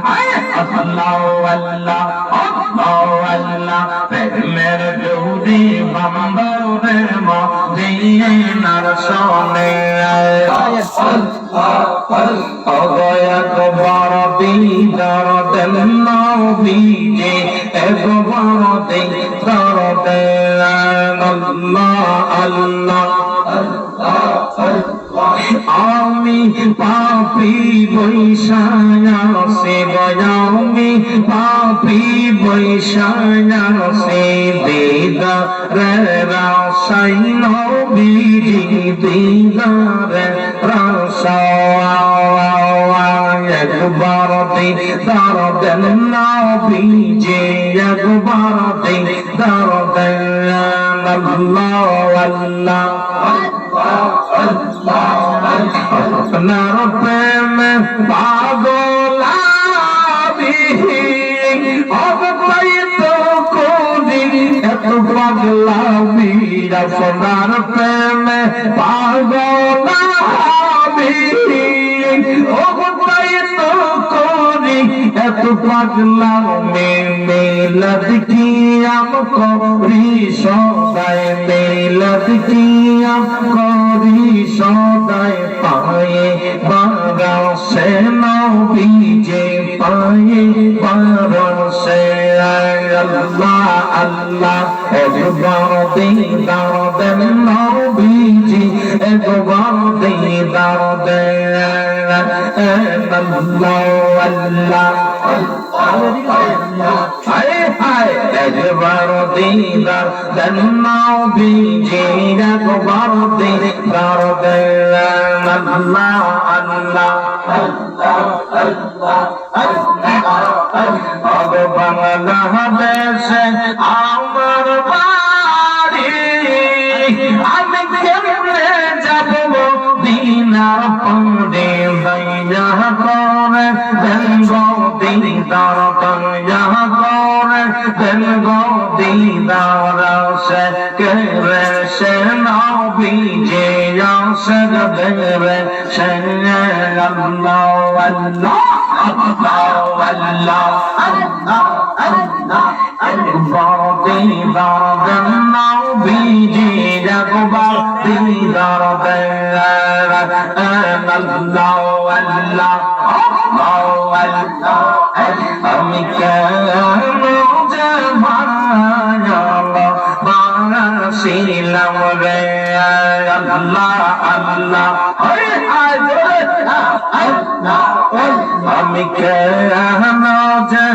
আল্লাহ আল্লাহ আল্লাহ আল্লাহ প্রেমের জহুদি বাম্বরে মদিনার সনে একবার দিদার দেন নবীজি একবার দিদার দেন আল্লাহ আল্লাহ আমি পাপী বৈশায়া সে আমি পাপী বৈশায়া সে দিদার রাসাই নবীজি দিদার রাসায় একবার দিদার দেন নবীজি একবার দিদার দেন আল্লাহ আল্লাহ আপনার প্রেমে পাগল আমি অবৈত করি এত পাগলামি আপনার প্রেমে পাগল আমি অবৈত করি এত পাগলামি মিলাদ কি করি সদাই মিলাদ কি করি সদাই পায়ে বারসে নবীজি পায়ে বারসে আল্লাহ আল্লাহ একবার দিদার দেন নবীজি একবার দিদার দেন আল্লাহ আল্লাহ হায় হায় একবার দিদার দেন নবীজি একবার দিদার দেন আল্লাহ আল্লাহ বাংলাদেশে আমার বাড়ি আমি কেমনে যাব দিনার পরে ভাইয়া করে দেন গো দিদার ভাইয়া করে দেন গো দিদার সে করে সে নবীজি সে দেবে সে আল্লাহ আল্লাহ আল্লাহ আল্লাহ আল্লাহ একবার দিদার দেন নবীজি একবার দিদার দেন আল্লাহ আল্লাহ আল্লাহ আমি কেন যে বাসিলাম রে আল্লাহ আল্লাহ আমি কেন যে